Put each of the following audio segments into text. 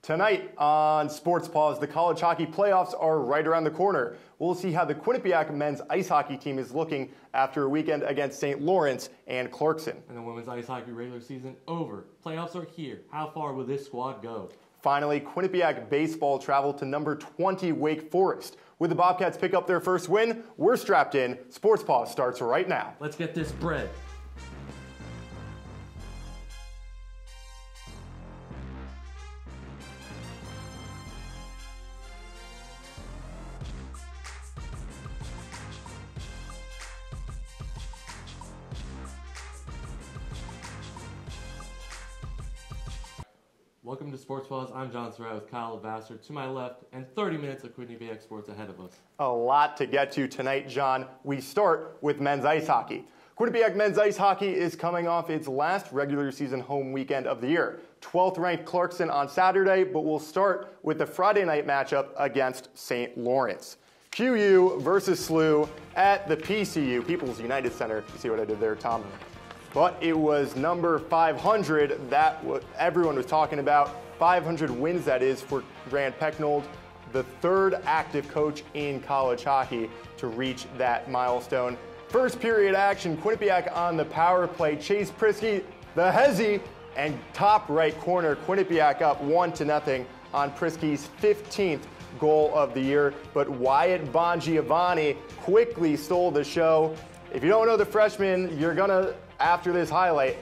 Tonight on Sports Paws, the college hockey playoffs are right around the corner. We'll see how the Quinnipiac men's ice hockey team is looking after a weekend against St. Lawrence and Clarkson. And the women's ice hockey regular season over. Playoffs are here. How far will this squad go? Finally, Quinnipiac baseball traveled to number 20 Wake Forest. Will the Bobcats pick up their first win? We're strapped in. Sports Paws starts right now. Let's get this bread. Welcome to Sports Paws. I'm Jon Surratt with Kyle Levasseur to my left, and 30 minutes of Quinnipiac sports ahead of us. A lot to get to tonight, John. We start with men's ice hockey. Quinnipiac men's ice hockey is coming off its last regular season home weekend of the year. 12th ranked Clarkson on Saturday, but we'll start with the Friday night matchup against St. Lawrence. QU versus SLU at the PCU, People's United Center. You see what I did there, Tom? But it was number 500 that everyone was talking about. 500 wins, that is, for Grant Pecknold, the third active coach in college hockey to reach that milestone. First period action, Quinnipiac on the power play. Chase Prisky, the hezzy, and top right corner. Quinnipiac up 1-0 on Prisky's 15th goal of the year. But Wyatt Bongiovanni quickly stole the show. If you don't know the freshman, you're gonna, after this highlight,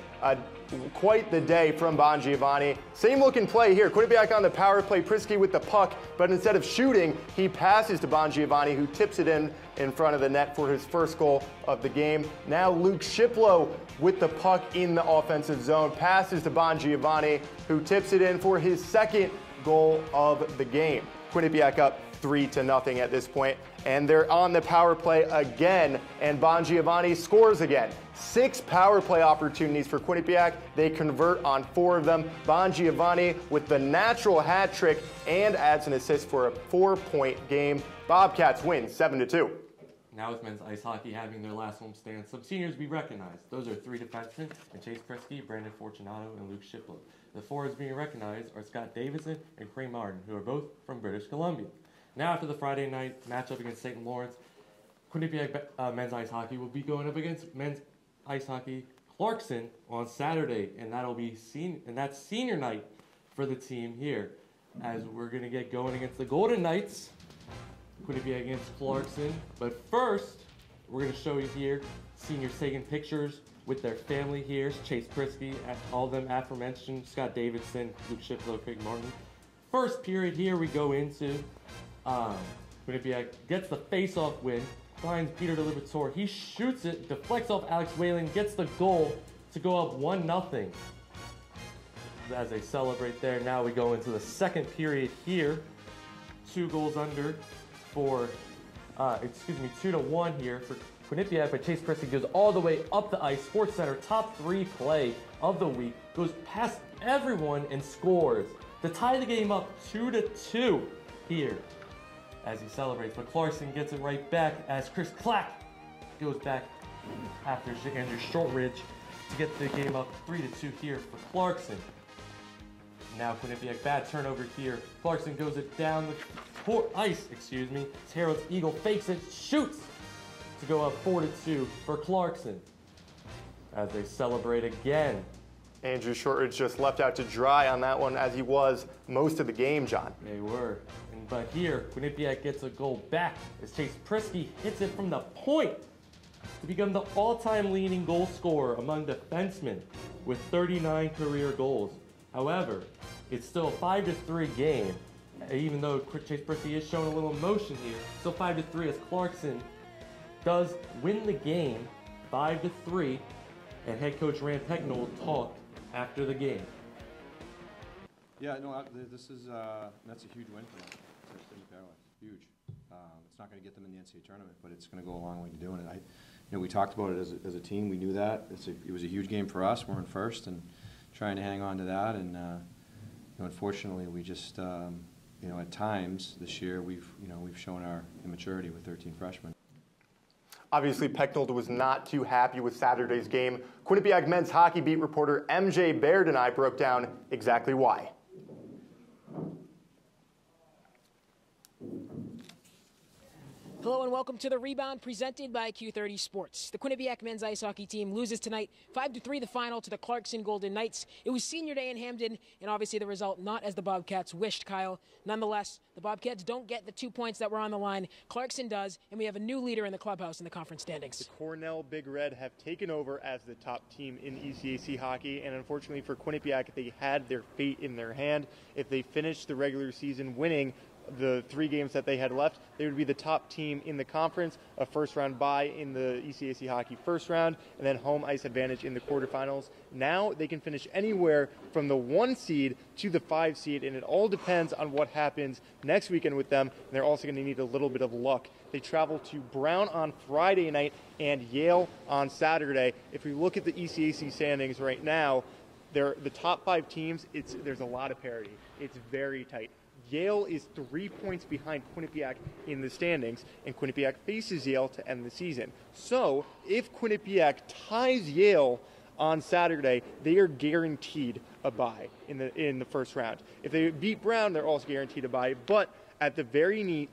quite the day from Bongiovanni. Same looking play here. Quinnipiac on the power play. Prisky with the puck, but instead of shooting, he passes to Bongiovanni, who tips it in front of the net for his first goal of the game. Now Luke Shiplow with the puck in the offensive zone, passes to Bongiovanni, who tips it in for his second goal of the game. Quinnipiac up 3-0 at this point, and they're on the power play again, and Bongiovanni scores again. 6 power play opportunities for Quinnipiac. They convert on 4 of them. Bongiovanni with the natural hat trick and adds an assist for a 4-point game. Bobcats win 7-2. Now with men's ice hockey having their last home stand, some seniors we recognize. Those are 3 defensemen, and Chase Prisky, Brandon Fortunato, and Luke Shiplow. The forwards being recognized are Scott Davidson and Craig Martin, who are both from British Columbia. Now after the Friday night matchup against St. Lawrence, Quinnipiac men's ice hockey will be going up against men's ice hockey Clarkson on Saturday, and that's senior night for the team here, as we're going to get going against the Golden Knights, Quinnipiac against Clarkson. But first, we're going to show you here seniors taking pictures with their family here. Chase Prisky, all of them aforementioned, Scott Davidson, Luke Shiplow, Craig Martin. First period here we go into. Quinnipiac gets the face-off win, finds Peter Levasseur. He shoots it, deflects off Alex Whalen, gets the goal to go up 1-0. As they celebrate there, now we go into the second period here. 2 goals under for, 2-1 here for Quinnipiac, but Chase Prisky goes all the way up the ice. Sports Center, top 3 play of the week, goes past everyone and scores to tie the game up 2-2 here as he celebrates. But Clarkson gets it right back as Chris Clack goes back after Andrew Shortridge to get the game up 3-2 here for Clarkson. Now Quinnipiac, bad turnover here. Clarkson goes it down the ice, Harold's Eagle fakes it, shoots to go up 4-2 for Clarkson as they celebrate again. Andrew Shortridge just left out to dry on that one, as he was most of the game, John. They were. But here, Quinnipiac gets a goal back as Chase Prisky hits it from the point to become the all-time leading goal scorer among defensemen with 39 career goals. However, it's still a 5-3 game, even though Chase Prisky is showing a little emotion here. Still 5-3 as Clarkson does win the game 5-3, and head coach Rand Pecknold talked after the game. Yeah, no, this is that's a huge win for them. Huge. It's not going to get them in the NCAA tournament, but it's going to go a long way to doing it. We talked about it as a team. We knew that it was a huge game for us. We're in first and trying to hang on to that. And unfortunately, we just at times this year we've shown our immaturity with 13 freshmen. Obviously, Pecknold was not too happy with Saturday's game. Quinnipiac men's hockey beat reporter MJ Baird and I broke down exactly why. Hello and welcome to The Rebound presented by Q30 Sports. The Quinnipiac men's ice hockey team loses tonight 5-3 the final to the Clarkson Golden Knights. It was senior day in Hamden, and obviously the result not as the Bobcats wished, Kyle. Nonetheless, the Bobcats don't get the 2 points that were on the line. Clarkson does, and we have a new leader in the clubhouse in the conference standings. The Cornell Big Red have taken over as the top team in ECAC hockey, and unfortunately for Quinnipiac, they had their fate in their hand. If they finished the regular season winning the 3 games that they had left, they would be the top team in the conference, a first-round bye in the ECAC hockey first round, and then home ice advantage in the quarterfinals. Now they can finish anywhere from the 1 seed to the 5 seed, and it all depends on what happens next weekend with them, and they're also going to need a little bit of luck. They travel to Brown on Friday night and Yale on Saturday. If we look at the ECAC standings right now, they're the top 5 teams. There's a lot of parity. It's very tight. Yale is 3 points behind Quinnipiac in the standings, and Quinnipiac faces Yale to end the season. So if Quinnipiac ties Yale on Saturday, they are guaranteed a bye in the first round. If they beat Brown, they're also guaranteed a bye, but at the very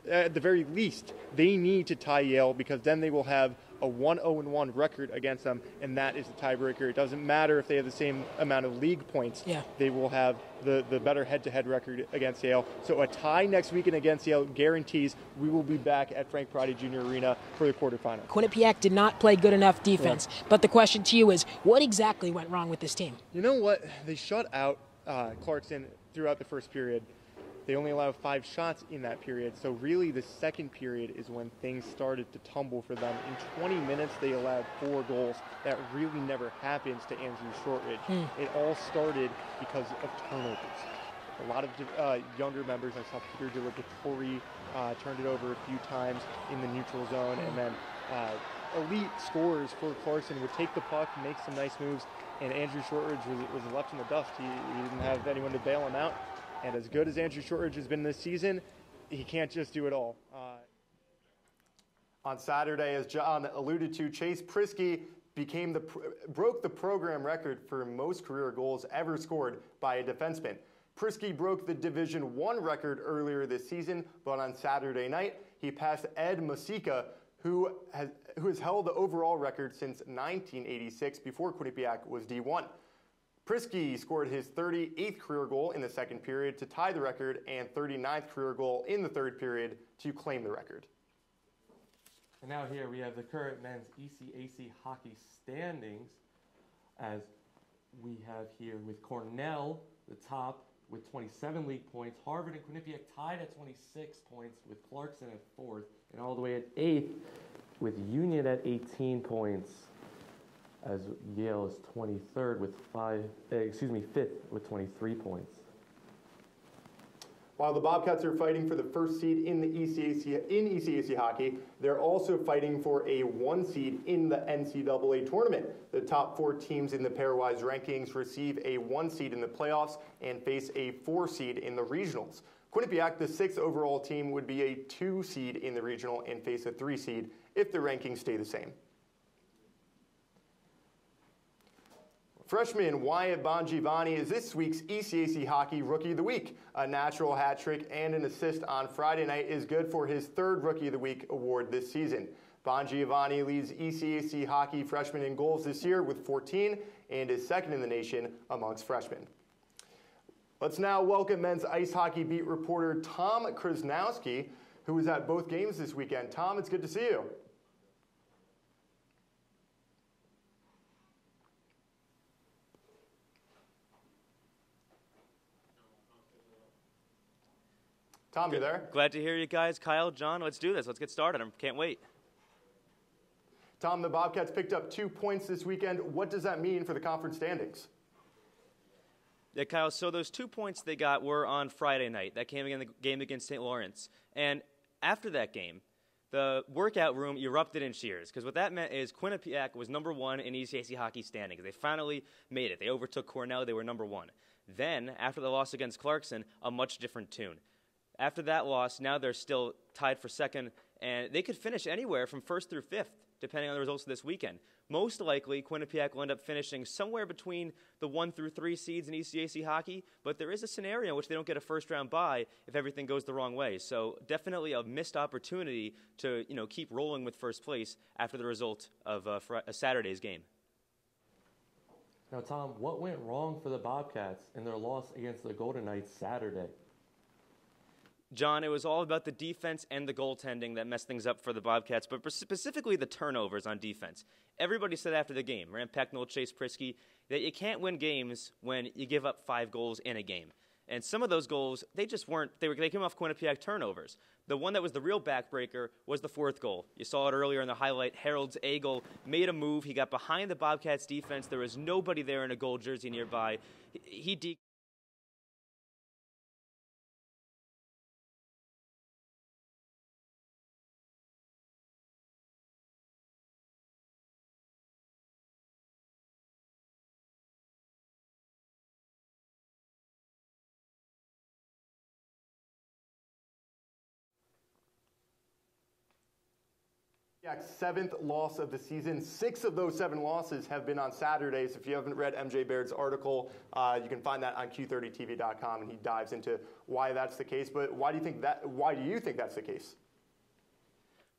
least, they need to tie Yale, because then they will have a 1-0-1 record against them, and that is the tiebreaker. It doesn't matter if they have the same amount of league points. Yeah. They will have the better head-to-head record against Yale. So a tie next weekend against Yale guarantees we will be back at Frank Perrotti Jr. Arena for the quarterfinal. Quinnipiac did not play good enough defense, but the question to you is, what exactly went wrong with this team? You know what? They shut out Clarkson throughout the first period. They only allowed 5 shots in that period, so really the second period is when things started to tumble for them. In 20 minutes, they allowed 4 goals. That really never happens to Andrew Shortridge. It all started because of turnovers. A lot of younger members, I saw Peter DeLagatore turned it over a few times in the neutral zone, and then elite scorers for Clarkson would take the puck, make some nice moves, and Andrew Shortridge was left in the dust. He didn't have anyone to bail him out. And as good as Andrew Shortridge has been this season, he can't just do it all. On Saturday, as John alluded to, Chase Prisky broke the program record for most career goals ever scored by a defenseman. Prisky broke the Division I record earlier this season, but on Saturday night, he passed Ed Masika, who has held the overall record since 1986, before Quinnipiac was D1. Prisky scored his 38th career goal in the second period to tie the record, and 39th career goal in the third period to claim the record. And now here we have the current men's ECAC hockey standings, as we have here with Cornell, the top, with 27 league points. Harvard and Quinnipiac tied at 26 points, with Clarkson at 4th, and all the way at 8th, with Union at 18 points. As Yale is 23rd with 5th with 23 points. While the Bobcats are fighting for the first seed in the ECAC hockey, they're also fighting for a 1 seed in the NCAA tournament. The top 4 teams in the pairwise rankings receive a 1 seed in the playoffs and face a 4 seed in the regionals. Quinnipiac, the 6th overall team, would be a 2 seed in the regional and face a 3 seed if the rankings stay the same. Freshman Wyatt Bongiovanni is this week's ECAC Hockey Rookie of the Week. A natural hat trick and an assist on Friday night is good for his 3rd Rookie of the Week award this season. Bongiovanni leads ECAC hockey freshmen in goals this year with 14 and is 2nd in the nation amongst freshmen. Let's now welcome men's ice hockey beat reporter Tom Krosnowski, who was at both games this weekend. Tom, it's good to see you. Tom, you there? Glad to hear you guys. Kyle, John, let's do this. Let's get started. I can't wait. Tom, the Bobcats picked up 2 points this weekend. What does that mean for the conference standings? Yeah, Kyle, so those 2 points they got were on Friday night. That came in the game against St. Lawrence. And after that game, the workout room erupted in cheers, because what that meant is Quinnipiac was number 1 in ECAC hockey standings. They finally made it. They overtook Cornell. They were number 1. Then, after the loss against Clarkson, a much different tune. After that loss, now they're still tied for 2nd, and they could finish anywhere from 1st through 5th. depending on the results of this weekend. Most likely, Quinnipiac will end up finishing somewhere between the 1 through 3 seeds in ECAC hockey, but there is a scenario in which they don't get a first-round bye if everything goes the wrong way. So definitely a missed opportunity to keep rolling with first place after the result of Saturday's game. Now, Tom, what went wrong for the Bobcats in their loss against the Golden Knights Saturday? John, it was all about the defense and the goaltending that messed things up for the Bobcats, but specifically the turnovers on defense. Everybody said after the game, Rand Pecknold, Chase Prisky, that you can't win games when you give up 5 goals in a game. And some of those goals, they just weren't, they came off Quinnipiac turnovers. The one that was the real backbreaker was the 4th goal. You saw it earlier in the highlight. Harold's Eagle made a move. He got behind the Bobcats defense. There was nobody there in a gold jersey nearby. He Quinnipiac's 7th loss of the season. 6 of those 7 losses have been on Saturdays. If you haven't read MJ Baird's article, you can find that on Q30TV.com, and he dives into why that's the case. But why do you think that's the case?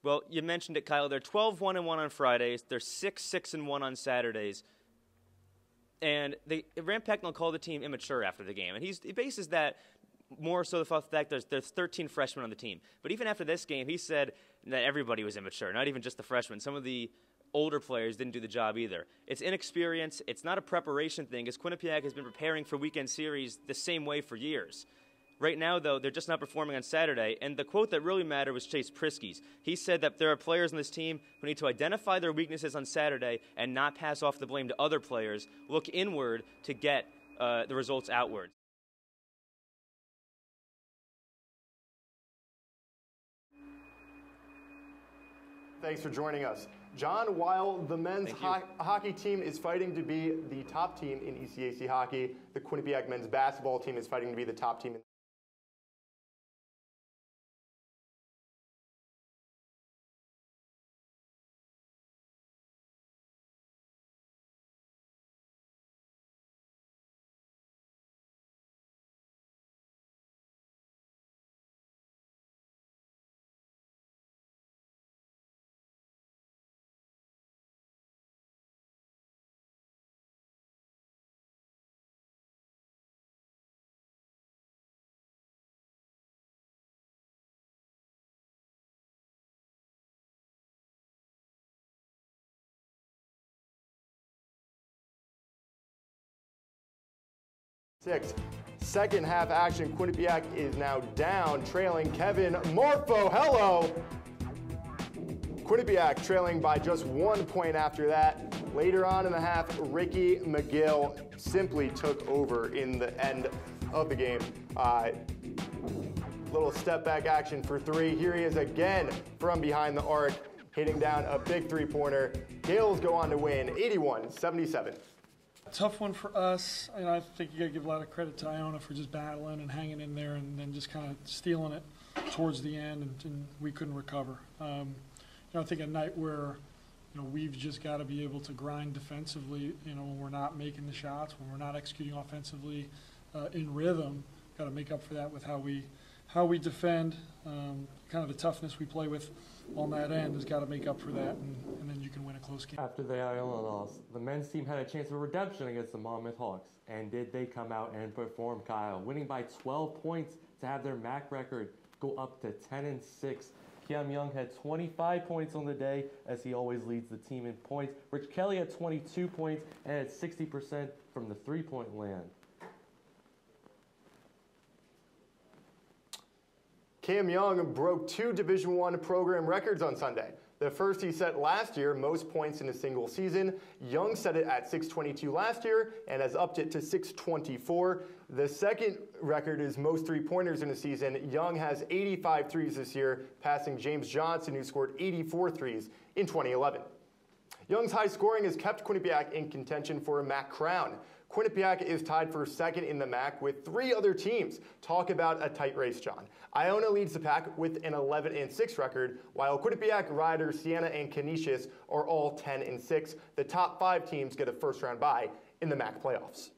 Well, you mentioned it, Kyle. They're 12-1-1 on Fridays. They're 6-6-1 on Saturdays. And Rand Pecknold called the team immature after the game, and he bases that more so the fact there's 13 freshmen on the team. But even after this game, he said that everybody was immature, not even just the freshmen. Some of the older players didn't do the job either. It's inexperience. It's not a preparation thing, as Quinnipiac has been preparing for weekend series the same way for years. Right now, though, they're just not performing on Saturday, and the quote that really mattered was Chase Prisky's. He said that there are players on this team who need to identify their weaknesses on Saturday and not pass off the blame to other players, look inward to get the results outward. Thanks for joining us. John, while the men's hockey team is fighting to be the top team in ECAC hockey, the Quinnipiac men's basketball team is fighting to be the top team in six. Second half action, Quinnipiac is now down, trailing Kevin Morpho. Hello! Quinnipiac trailing by just 1 point after that. Later on in the half, Ricky McGill simply took over in the end of the game. Little step back action for 3. Here he is again from behind the arc, hitting down a big 3-pointer. Gales go on to win 81-77. Tough one for us. I think you got to give a lot of credit to Iona for just battling and hanging in there and then just kind of stealing it towards the end, and we couldn't recover. I think a night where we've just got to be able to grind defensively. When we're not making the shots, when we're not executing offensively in rhythm, got to make up for that with how we defend. Kind of the toughness we play with on that end has got to make up for that, and then you can win a close game. After the Iona loss, the men's team had a chance of redemption against the Monmouth Hawks. And did they come out and perform, Kyle? Winning by 12 points to have their MAAC record go up to 10-6. Kiam Young had 25 points on the day, as he always leads the team in points. Rich Kelly had 22 points and had 60% from the 3-point land. Cam Young broke 2 Division I program records on Sunday. The first he set last year, most points in a single season. Young set it at 622 last year and has upped it to 624. The second record is most 3-pointers in a season. Young has 85 threes this year, passing James Johnson, who scored 84 threes in 2011. Young's high scoring has kept Quinnipiac in contention for a MAAC crown. Quinnipiac is tied for second in the MAAC with 3 other teams. Talk about a tight race, John. Iona leads the pack with an 11-6 record, while Quinnipiac, Ryder, Siena, and Canisius are all 10-6. The top 5 teams get a first-round bye in the MAAC playoffs.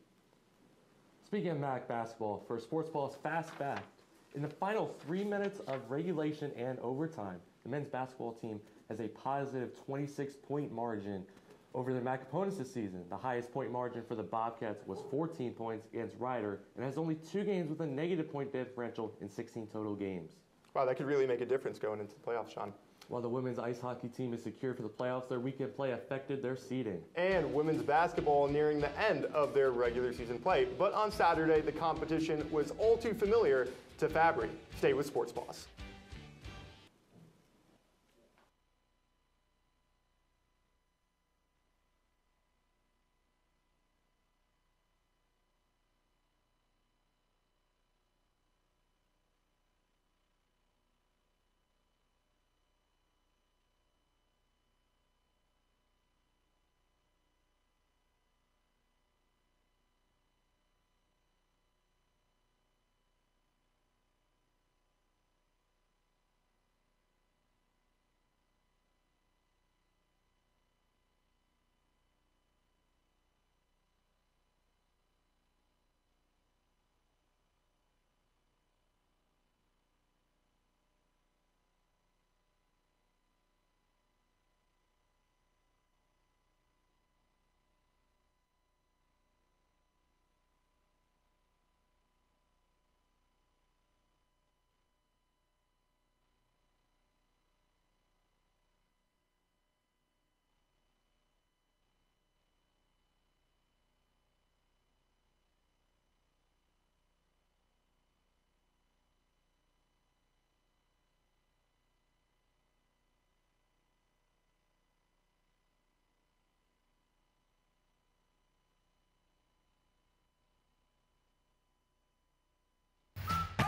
Speaking of MAAC basketball, for Sports Paws Fast Fact, in the final 3 minutes of regulation and overtime, the men's basketball team has a positive 26-point margin over their MAAC opponents this season. The highest point margin for the Bobcats was 14 points against Ryder, and has only 2 games with a negative point differential in 16 total games. Wow, that could really make a difference going into the playoffs, Sean. While the women's ice hockey team is secure for the playoffs, their weekend play affected their seeding. And women's basketball nearing the end of their regular season play. But on Saturday, the competition was all too familiar to Fabry. Stay with Sports Paws.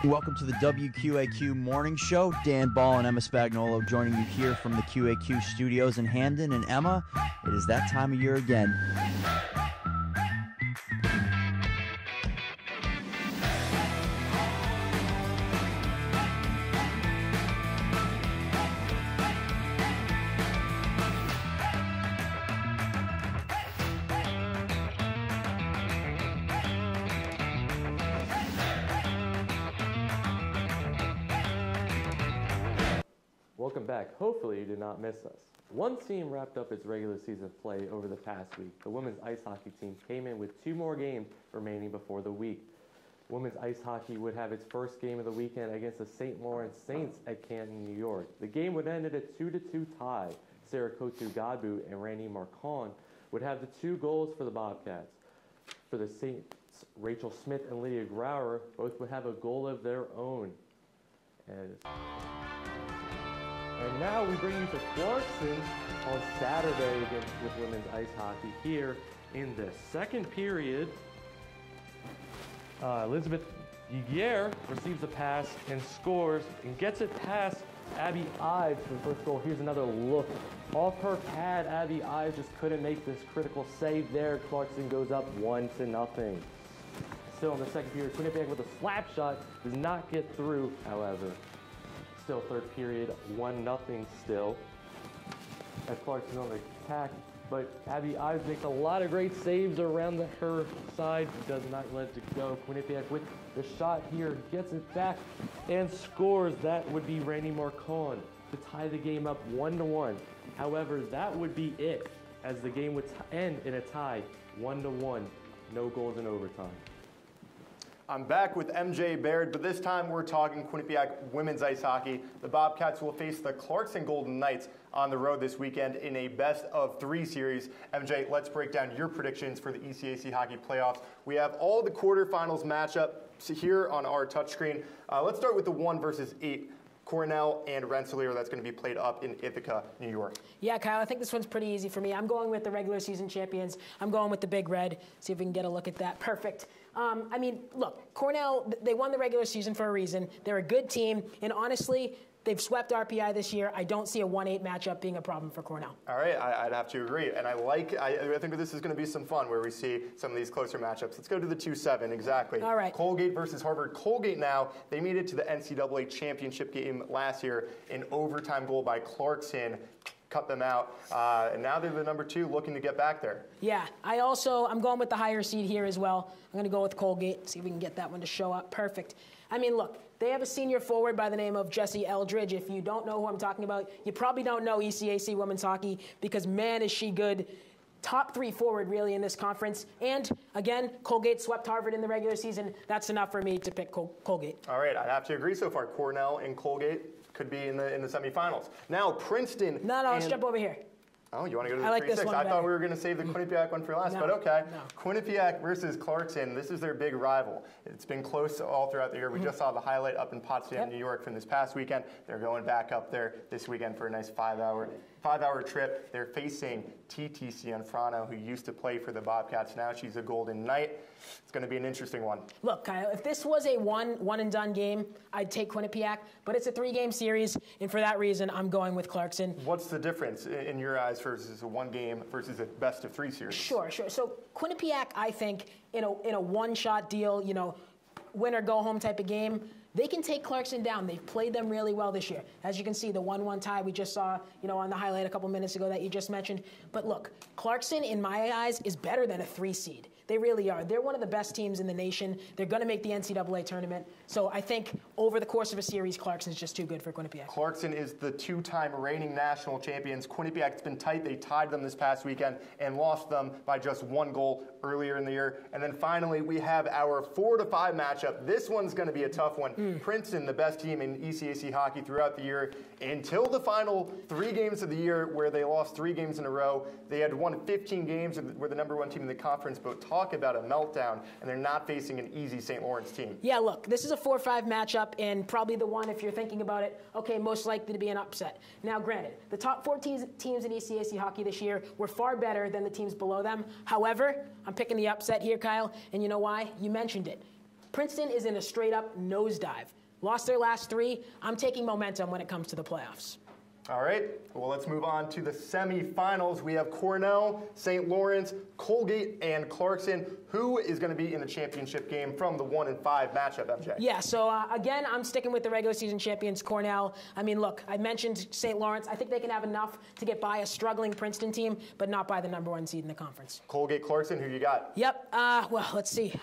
Welcome to the WQAQ Morning Show. Dan Ball and Emma Spagnolo joining you here from the QAQ studios in Hamden. And Emma, it is that time of year again. Welcome back. Hopefully you did not miss us. One team wrapped up its regular season play over the past week. The women's ice hockey team came in with 2 more games remaining before the week. Women's ice hockey would have its first game of the weekend against the St. Lawrence Saints at Canton, New York. The game would end in a 2-2 tie. Sarah Kotu-Godbout and Randy Marcon would have the 2 goals for the Bobcats. For the Saints, Rachel Smith and Lydia Grauer both would have a goal of their own. And now we bring you to Clarkson on Saturday with women's ice hockey here in the second period. Elizabeth Guerre receives a pass and scores and gets it past Abby Ives for the first goal. Here's another look. Off her pad, Abby Ives just couldn't make this critical save there. Clarkson goes up 1-0. Still in the second period, Quinnipiac with a slap shot does not get through, however. Still third period, 1-0 still. As Clarkson on the attack, but Abby Ives makes a lot of great saves around her side, does not let it go. Quinnipiac with the shot here, gets it back and scores. That would be Randy Marcon to tie the game up 1-1. However, that would be it, as the game would end in a tie, 1-1. No goals in overtime. I'm back with MJ Baird, but this time we're talking Quinnipiac women's ice hockey. The Bobcats will face the Clarkson Golden Knights on the road this weekend in a best-of-3 series. MJ, let's break down your predictions for the ECAC hockey playoffs. We have all the quarterfinals matchups here on our touchscreen. Let's start with the 1 versus 8. Cornell and Rensselaer, that's going to be played up in Ithaca, New York. Yeah, Kyle, I think this one's pretty easy for me. I'm going with the regular season champions. I'm going with the Big Red. See if we can get a look at that. Perfect. I mean, look, Cornell, they won the regular season for a reason. They're a good team, and honestly, They've swept RPI this year. I don't see a 1-8 matchup being a problem for Cornell. All right, I'd have to agree. And I think this is going to be some fun where we see some of these closer matchups. Let's go to the 2-7, exactly. All right. Colgate versus Harvard. Colgate now, they made it to the NCAA championship game last year. An overtime goal by Clarkson cut them out. And now they're the number 2 looking to get back there. Yeah, I'm going with the higher seed here as well. I'm going to go with Colgate, see if we can get that one to show up. Perfect. I mean, look, they have a senior forward by the name of Jesse Eldridge. If you don't know who I'm talking about, you probably don't know ECAC women's hockey because, man, is she good. Top 3 forward, really, in this conference. And, again, Colgate swept Harvard in the regular season. That's enough for me to pick Colgate. All right, I'd have to agree so far. Cornell and Colgate could be in the semifinals. Now, Princeton. No, let's jump over here. Oh, you want to go to the 3-6? I like this one better. Thought we were going to save the Quinnipiac one for last, but okay. No. Quinnipiac versus Clarkson. This is their big rival. It's been close all throughout the year. We just saw the highlight up in Potsdam, New York from this past weekend. They're going back up there this weekend for a nice 5-hour trip. They're facing TTC Anfrano, who used to play for the Bobcats. Now she's a Golden Knight. It's going to be an interesting one. Look, Kyle, if this was a one-and-done game, I'd take Quinnipiac, but it's a 3-game series, and for that reason, I'm going with Clarkson. What's the difference in your eyes versus a 1-game versus a best-of-3 series? Sure. So Quinnipiac, I think, in a one-shot deal, win or go home type of game, they can take Clarkson down. They've played them really well this year. As you can see, the 1-1 tie we just saw, on the highlight a couple minutes ago that you just mentioned. But look, Clarkson, in my eyes, is better than a 3 seed. They really are. They're one of the best teams in the nation. They're going to make the NCAA tournament. So I think over the course of a series, Clarkson's just too good for Quinnipiac. Clarkson is the 2-time reigning national champions. Quinnipiac's been tight. They tied them this past weekend and lost them by just 1 goal earlier in the year. And then finally, we have our 4-5 matchup. This one's going to be a tough one. Princeton, the best team in ECAC hockey throughout the year, until the final 3 games of the year where they lost 3 games in a row. They had won 15 games, were the number 1 team in the conference, but talk about a meltdown, and they're not facing an easy St. Lawrence team. Yeah, look, this is a 4-5 matchup, and probably the one, if you're thinking about it, okay, most likely to be an upset. Now, granted, the top 4 teams in ECAC hockey this year were far better than the teams below them. However, I'm picking the upset here, Kyle, and you know why? You mentioned it. Princeton is in a straight-up nosedive. Lost their last 3. I'm taking momentum when it comes to the playoffs. All right, well, let's move on to the semifinals. We have Cornell, St. Lawrence, Colgate, and Clarkson. Who is going to be in the championship game from the 1-5 matchup, MJ? Yeah, so again, I'm sticking with the regular season champions, Cornell. I mean, look, I mentioned St. Lawrence. I think they can have enough to get by a struggling Princeton team, but not by the number 1 seed in the conference. Colgate, Clarkson, who you got? Yep, well, let's see.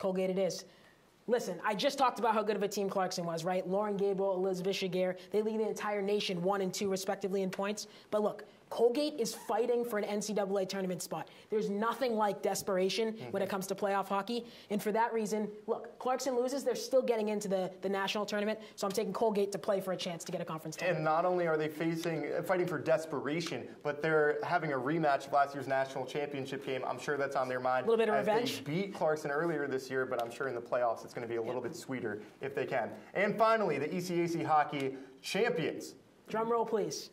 Colgate it is. Listen, I just talked about how good of a team Clarkson was, right? Lauren Gable, Elizabeth Shiger, they lead the entire nation 1 and 2 respectively in points. But look, Colgate is fighting for an NCAA tournament spot. There's nothing like desperation when it comes to playoff hockey. And for that reason, look, Clarkson loses, they're still getting into the national tournament. So I'm taking Colgate to play for a chance to get a conference title. And not only are they fighting for desperation, but they're having a rematch of last year's national championship game. I'm sure that's on their mind. A little bit of revenge. They beat Clarkson earlier this year, but I'm sure in the playoffs it's going to be a little bit sweeter if they can. And finally, the ECAC hockey champions. Drum roll, please.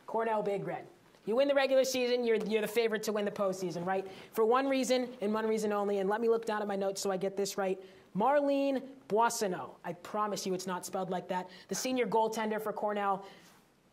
Cornell Big Red. You win the regular season, you're the favorite to win the postseason, right? For one reason and one reason only, and let me look down at my notes so I get this right. Marlene Boissonneau. I promise you it's not spelled like that. The senior goaltender for Cornell.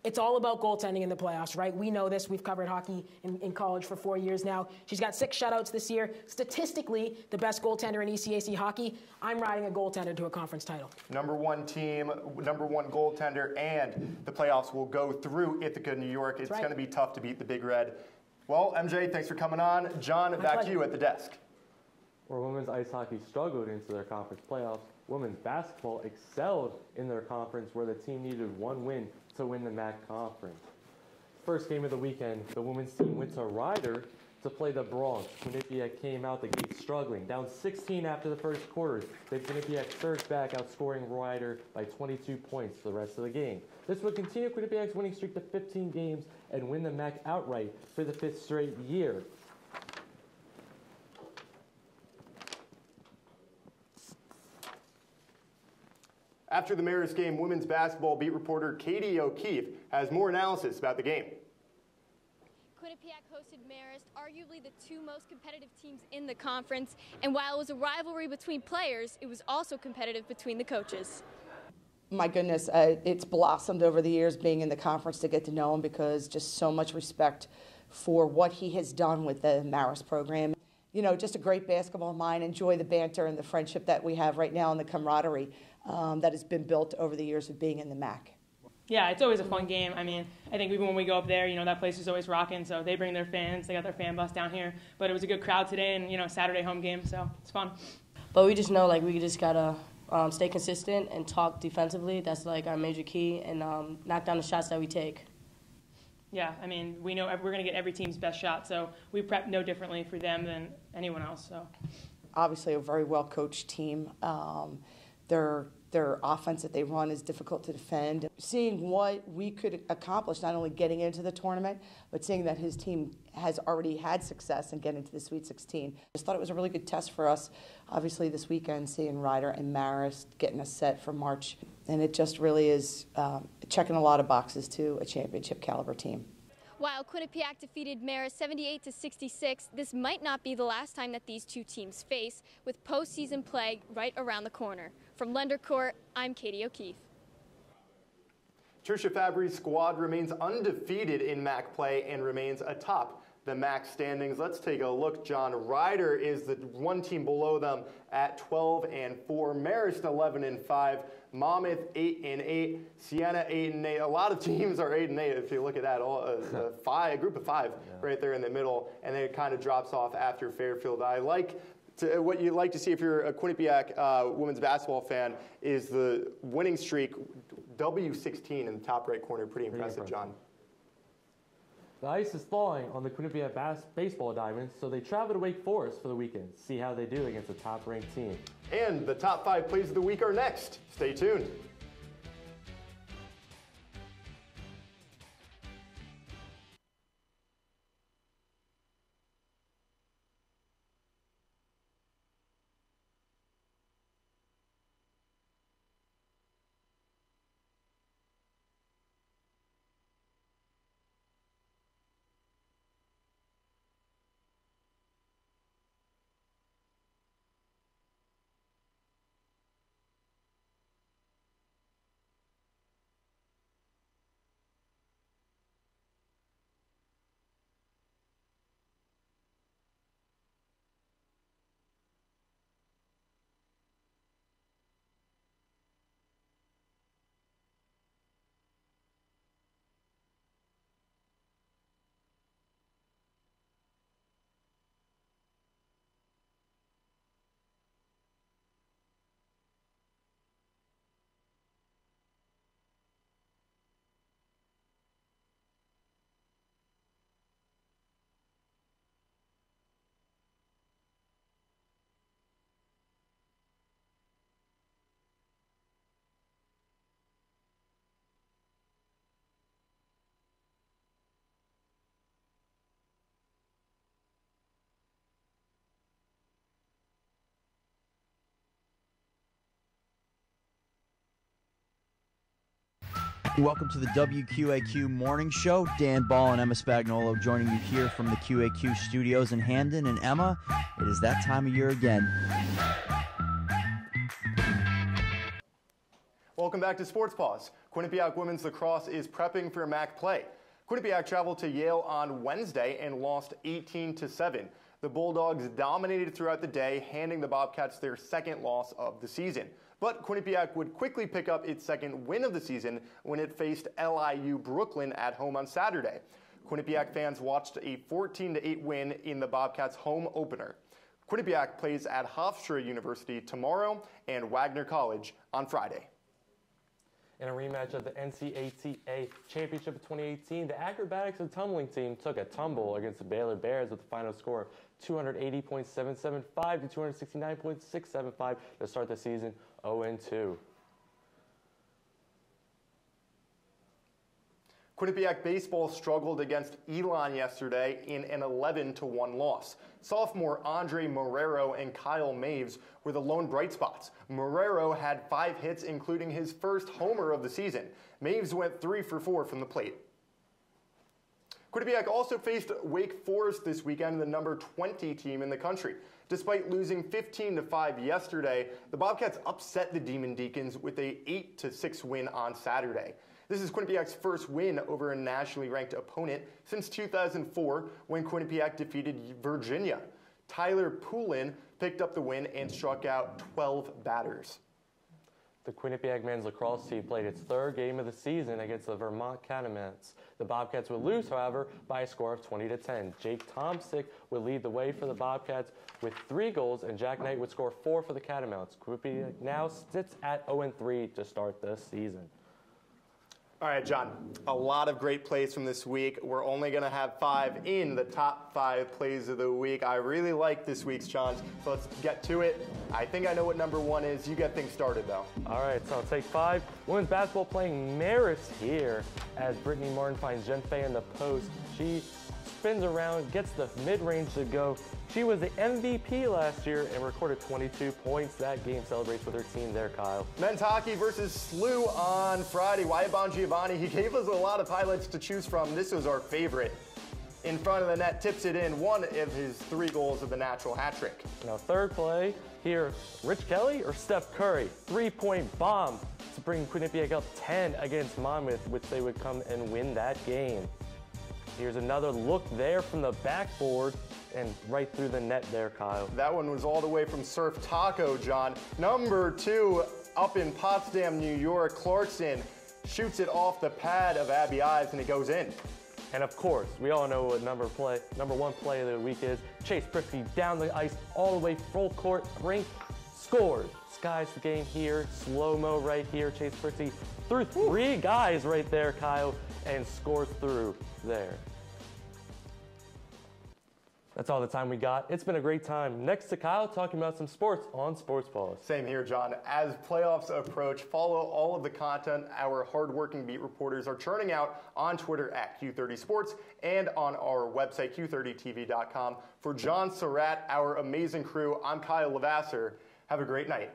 It's all about goaltending in the playoffs, right? We know this. We've covered hockey in college for 4 years now. She's got 6 shutouts this year. Statistically, the best goaltender in ECAC hockey. I'm riding a goaltender to a conference title. Number 1 team, number 1 goaltender, and the playoffs will go through Ithaca, New York. It's going to be tough to beat the Big Red. Well, MJ, thanks for coming on. John, back to you at the desk. Where women's ice hockey struggled into their conference playoffs, women's basketball excelled in their conference where the team needed 1 win to win the MAAC conference. First game of the weekend, the women's team went to Ryder to play the Bronx. Quinnipiac came out the gate struggling. Down 16 after the first quarter, the Quinnipiac surged back, outscoring Ryder by 22 points for the rest of the game. This would continue Quinnipiac's winning streak to 15 games and win the MAAC outright for the 5th straight year. After the Mariners game, women's basketball beat reporter Katie O'Keefe has more analysis about the game. Quinnipiac hosted Marist, arguably the 2 most competitive teams in the conference, and while it was a rivalry between players, it was also competitive between the coaches. My goodness, it's blossomed over the years being in the conference to get to know him, because just so much respect for what he has done with the Marist program. You know, just a great basketball mind. Enjoy the banter and the friendship that we have right now and the camaraderie that has been built over the years of being in the MAAC. Yeah, it's always a fun game. I mean, I think even when we go up there, you know, that place is always rocking, so they bring their fans. They got their fan bus down here. But it was a good crowd today, and, you know, Saturday home game, so it's fun. But we just know, like, we just got to stay consistent and talk defensively. That's, like, our major key, and knock down the shots that we take. Yeah, I mean, we know we're going to get every team's best shot, so we prep no differently for them than anyone else. So, obviously, a very well-coached team. Their offense that they run is difficult to defend. Seeing what we could accomplish, not only getting into the tournament, but seeing that his team has already had success in getting to the Sweet 16. I just thought it was a really good test for us, obviously, this weekend, seeing Ryder and Marist getting us set for March. And it just really is checking a lot of boxes to a championship caliber team. While Quinnipiac defeated Marist 78-66, this might not be the last time that these two teams face, with postseason play right around the corner. From Lender Court, I'm Katie O'Keefe. Trisha Fabry's squad remains undefeated in MAAC play and remains atop the MAAC standings. Let's take a look, John. Ryder is the one team below them at 12-4. Marist 11-5. Monmouth 8-8. Siena 8-8. A lot of teams are 8-8 if you look at that. A group of five right there in the middle, and then it kind of drops off after Fairfield. What you like to see if you're a Quinnipiac women's basketball fan is the winning streak, W16 in the top right corner. Pretty impressive, John. The ice is thawing on the Quinnipiac baseball diamonds, so they travel to Wake Forest for the weekend. See how they do against a top-ranked team. And the top 5 plays of the week are next. Stay tuned. Welcome to the WQAQ Morning Show. Dan Ball and Emma Spagnuolo joining you here from the QAQ studios in Hamden. And Emma, it is that time of year again. Welcome back to Sports Paws. Quinnipiac women's lacrosse is prepping for MAAC play. Quinnipiac traveled to Yale on Wednesday and lost 18-7. The Bulldogs dominated throughout the day, handing the Bobcats their second loss of the season. But Quinnipiac would quickly pick up its second win of the season when it faced LIU Brooklyn at home on Saturday. Quinnipiac fans watched a 14-8 win in the Bobcats' home opener. Quinnipiac plays at Hofstra University tomorrow and Wagner College on Friday. In a rematch of the NCAA Championship of 2018, the acrobatics and tumbling team took a tumble against the Baylor Bears with a final score of 280.775 to 269.675 to start the season 0-2. Quinnipiac baseball struggled against Elon yesterday in an 11-1 loss. Sophomore Andre Marrero and Kyle Maves were the lone bright spots. Marrero had 5 hits, including his first homer of the season. Maves went 3 for 4 from the plate. Quinnipiac also faced Wake Forest this weekend, the number 20 team in the country. Despite losing 15-5 yesterday, the Bobcats upset the Demon Deacons with a 8-6 win on Saturday. This is Quinnipiac's first win over a nationally ranked opponent since 2004 when Quinnipiac defeated Virginia. Tyler Poulin picked up the win and struck out 12 batters. The Quinnipiac men's lacrosse team played its third game of the season against the Vermont Catamounts. The Bobcats would lose, however, by a score of 20-10. Jake Tomsick would lead the way for the Bobcats with 3 goals, and Jack Knight would score 4 for the Catamounts. Quinnipiac now sits at 0-3 to start the season. All right, John, a lot of great plays from this week. We're only going to have 5 in the top 5 plays of the week. I really like this week's, John, so let's get to it. I think I know what number 1 is. You get things started, though. All right, so I'll take 5. Women's basketball playing Marist here as Brittany Martin finds Jen Fay in the post. She spins around, gets the mid-range to go. She was the MVP last year and recorded 22 points. That game celebrates with her team there, Kyle. Men's hockey versus SLU on Friday. Wyatt Bongiovanni, he gave us a lot of highlights to choose from. This was our favorite. In front of the net, tips it in, one of his 3 goals of the natural hat trick. Now third play here, Rich Kelly or Steph Curry? 3-point bomb to bring Quinnipiac up 10 against Monmouth, which they would come and win that game. Here's another look there from the backboard and right through the net there, Kyle. That one was all the way from Surf Taco, John. Number 2, up in Potsdam, New York, Clarkson shoots it off the pad of Abby Ives and it goes in. And of course, we all know what number 1 play of the week is. Chase Prisky down the ice all the way full court, brink, scores. Sky's the game here, slow-mo right here. Chase Prisky through 3 guys right there, Kyle, and scores through there. That's all the time we got. It's been a great time. Next to Kyle talking about some sports on Sports Paws. Same here, John. As playoffs approach, follow all of the content our hardworking beat reporters are churning out on Twitter at Q30Sports and on our website, Q30TV.com. For Jon Surratt, our amazing crew, I'm Kyle Levasseur. Have a great night.